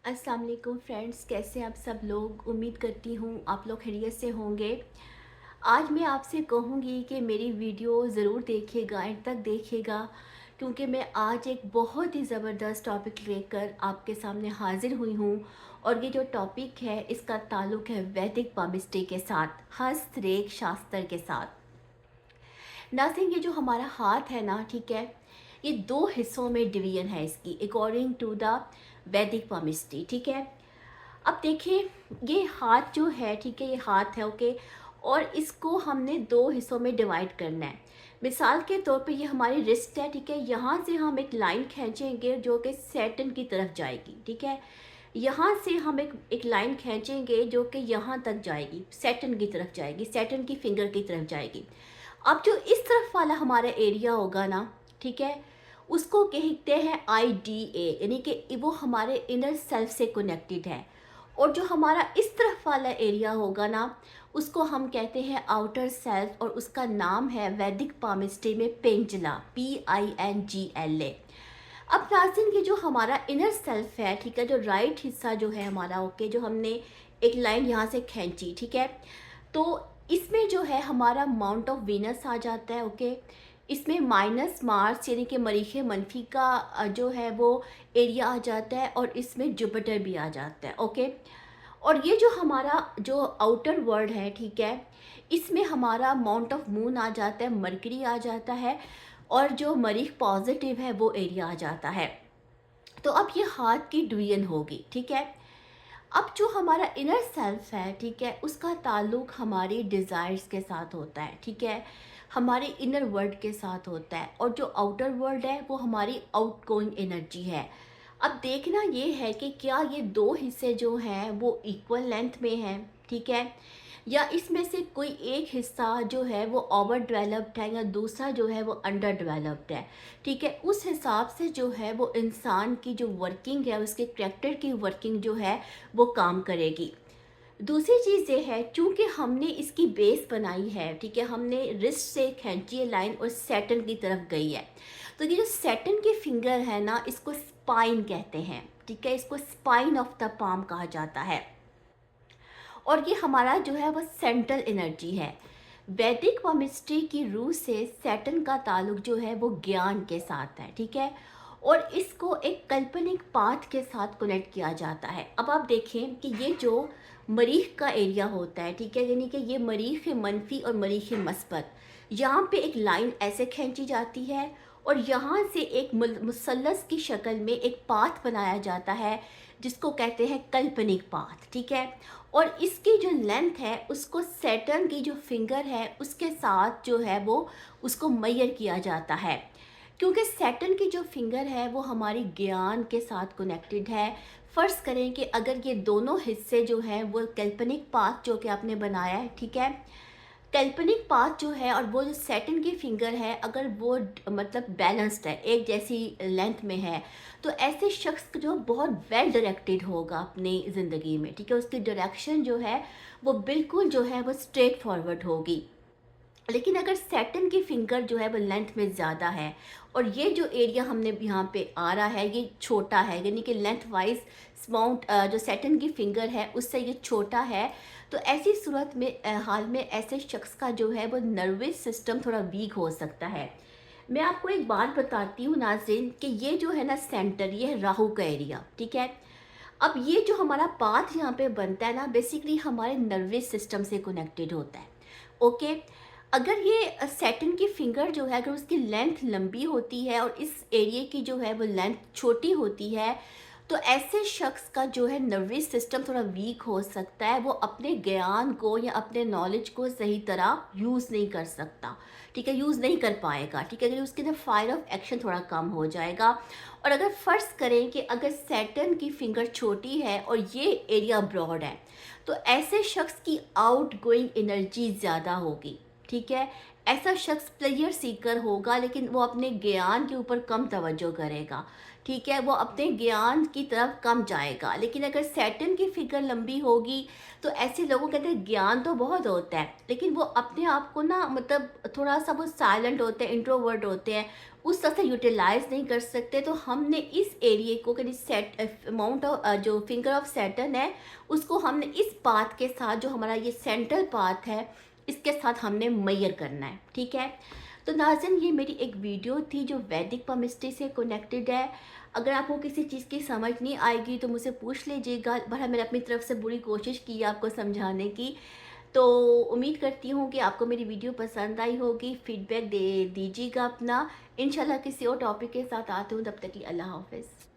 अस्सलाम वालेकुम फ्रेंड्स, कैसे आप सब लोग। उम्मीद करती हूँ आप लोग खैरियत से होंगे। आज मैं आपसे कहूँगी कि मेरी वीडियो ज़रूर देखिएगा, एंड तक देखिएगा, क्योंकि मैं आज एक बहुत ही ज़बरदस्त टॉपिक लेकर आपके सामने हाज़िर हुई हूँ। और ये जो टॉपिक है इसका ताल्लुक़ है वैदिक पामिस्ट्री के साथ, हस्तरेख शास्त्र के साथ। नाज़रीन, ये जो हमारा हाथ है ना, ठीक है, ये दो हिस्सों में डिवीजन है इसकी अकॉर्डिंग टू द वैदिक पामिस्ट्री। ठीक है, अब देखिए, ये हाथ जो है, ठीक है, ये हाथ है, ओके। और इसको हमने दो हिस्सों में डिवाइड करना है। मिसाल के तौर पे ये हमारी रिस्ट है, ठीक है, यहाँ से हम एक लाइन खींचेंगे जो कि सैटर्न की तरफ जाएगी। ठीक है, यहाँ से हम एक लाइन खींचेंगे जो कि यहाँ तक जाएगी, सैटर्न की तरफ जाएगी, सैटर्न की फिंगर की तरफ जाएगी। अब जो इस तरफ वाला हमारा एरिया होगा ना, ठीक है, उसको कहते हैं IDA, यानी कि वो हमारे इनर सेल्फ से कनेक्टेड है। और जो हमारा इस तरफ वाला एरिया होगा ना, उसको हम कहते हैं आउटर सेल्फ, और उसका नाम है वैदिक पामिस्ट्री में पेंजला, PINGLA। अब नाज़रीन, ये जो हमारा इनर सेल्फ है, ठीक है, जो राइट हिस्सा जो है हमारा, ओके, जो हमने एक लाइन यहाँ से खींची, ठीक है, तो इसमें जो है हमारा माउंट ऑफ वीनस आ जाता है, ओके। इसमें माइनस मार्स यानी कि मरीख़ मनफी का जो है वो एरिया आ जाता है, और इसमें जुपिटर भी आ जाता है, ओके। और ये जो हमारा जो आउटर वर्ल्ड है, ठीक है, इसमें हमारा माउंट ऑफ मून आ जाता है, मरकरी आ जाता है, और जो मरीख पॉजिटिव है वो एरिया आ जाता है। तो अब ये हाथ की डिवीजन होगी, ठीक है। अब जो हमारा इनर सेल्फ है, ठीक है, उसका ताल्लुक हमारी डिज़ायर्स के साथ होता है, ठीक है, हमारे इनर वर्ल्ड के साथ होता है। और जो आउटर वर्ल्ड है वो हमारी आउटगोइंग एनर्जी है। अब देखना ये है कि क्या ये दो हिस्से जो हैं वो इक्वल लेंथ में हैं, ठीक है, या इसमें से कोई एक हिस्सा जो है वो ओवर डेवलप्ड है, या दूसरा जो है वो अंडर डेवलप्ड है। ठीक है, उस हिसाब से जो है वो इंसान की जो वर्किंग है, उसके करैक्टर की वर्किंग जो है वो काम करेगी। दूसरी चीज़ ये है, चूँकि हमने इसकी बेस बनाई है, ठीक है, हमने रिस्ट से खींची है लाइन और सैटर्न की तरफ गई है। तो ये जो सैटर्न की फिंगर है ना, इसको स्पाइन कहते हैं, ठीक है, इसको स्पाइन ऑफ द पाम कहा जाता है। और ये हमारा जो है वो सेंट्रल एनर्जी है। वैदिक केमिस्ट्री की रूह से सैटर्न का ताल्लुक जो है वो ज्ञान के साथ है, ठीक है, और इसको एक काल्पनिक पाथ के साथ कनेक्ट किया जाता है। अब आप देखें कि ये जो मरीख का एरिया होता है, ठीक है, यानी कि ये मरीख मनफी और मरीख मस्बत, यहाँ पे एक लाइन ऐसे खींची जाती है, और यहाँ से एक मुसल्लस की शक्ल में एक पाथ बनाया जाता है, जिसको कहते हैं काल्पनिक पाथ, ठीक है। और इसकी जो लेंथ है उसको सैटर्न की जो फिंगर है उसके साथ जो है वो उसको मेजर किया जाता है, क्योंकि सैटर्न की जो फिंगर है वो हमारी ज्ञान के साथ कनेक्टेड है। फ़र्ज़ करें कि अगर ये दोनों हिस्से जो हैं वो काल्पनिक पाथ जो कि आपने बनाया है, ठीक है, काल्पनिक पाथ जो है और वो जो सैटर्न की फिंगर है, अगर वो मतलब बैलेंस्ड है, एक जैसी लेंथ में है, तो ऐसे शख्स जो बहुत वेल डायरेक्टेड होगा अपनी ज़िंदगी में, ठीक है, उसकी डायरेक्शन जो है वो बिल्कुल जो है वो स्ट्रेट फॉरवर्ड होगी। लेकिन अगर सैटर्न की फिंगर जो है वो लेंथ में ज़्यादा है, और ये जो एरिया हमने यहाँ पे आ रहा है ये छोटा है, यानी कि लेंथ वाइज माउंट जो सैटर्न की फिंगर है उससे ये छोटा है, तो ऐसी सूरत में हाल में ऐसे शख्स का जो है वो नर्वस सिस्टम थोड़ा वीक हो सकता है। मैं आपको एक बात बताती हूँ नाज़रीन, कि ये जो है ना सेंटर, ये है राहु का एरिया, ठीक है। अब ये जो हमारा पाथ यहाँ पे बनता है ना, बेसिकली हमारे नर्वस सिस्टम से कनेक्टेड होता है, ओके। अगर ये सैटर्न की फिंगर जो है, अगर उसकी लेंथ लंबी होती है और इस एरिया की जो है वो लेंथ छोटी होती है, तो ऐसे शख्स का जो है नर्वस सिस्टम थोड़ा वीक हो सकता है, वो अपने ज्ञान को या अपने नॉलेज को सही तरह यूज़ नहीं कर सकता, ठीक है, यूज़ नहीं कर पाएगा, ठीक है, अगर उसके अंदर फायर ऑफ एक्शन थोड़ा कम हो जाएगा। और अगर फ़र्ज़ करें कि अगर सैटर्न की फिंगर छोटी है और ये एरिया ब्रॉड है, तो ऐसे शख्स की आउट गोइंग एनर्जी ज़्यादा होगी, ठीक है। ऐसा शख्स प्लेयर सीकर होगा, लेकिन वो अपने ज्ञान के ऊपर कम तवज्जो करेगा, ठीक है, वो अपने ज्ञान की तरफ कम जाएगा। लेकिन अगर सैटर्न की फिगर लंबी होगी तो ऐसे लोगों के अंदर ज्ञान तो बहुत होता है, लेकिन वो अपने आप को ना मतलब थोड़ा सा वो साइलेंट होते हैं, इंट्रोवर्ट होते हैं, उस तरह से यूटिलाइज नहीं कर सकते। तो हमने इस एरिए को कहीं सेट अमाउंट ऑफ जो फिंगर ऑफ सैटर्न है उसको हमने इस पाथ के साथ, जो हमारा ये सेंट्रल पाथ है, इसके साथ हमने मैयर करना है। ठीक है, तो नाज़रीन ये मेरी एक वीडियो थी जो वैदिक palmistry से कनेक्टेड है। अगर आपको किसी चीज़ की समझ नहीं आएगी तो मुझसे पूछ लीजिएगा, बहरहाल मैंने अपनी तरफ से पूरी कोशिश की है आपको समझाने की। तो उम्मीद करती हूँ कि आपको मेरी वीडियो पसंद आई होगी, फीडबैक दे दीजिएगा अपना। इंशाल्लाह किसी और टॉपिक के साथ आते हूँ, तब तक के लिए अल्लाह हाफ़िज़।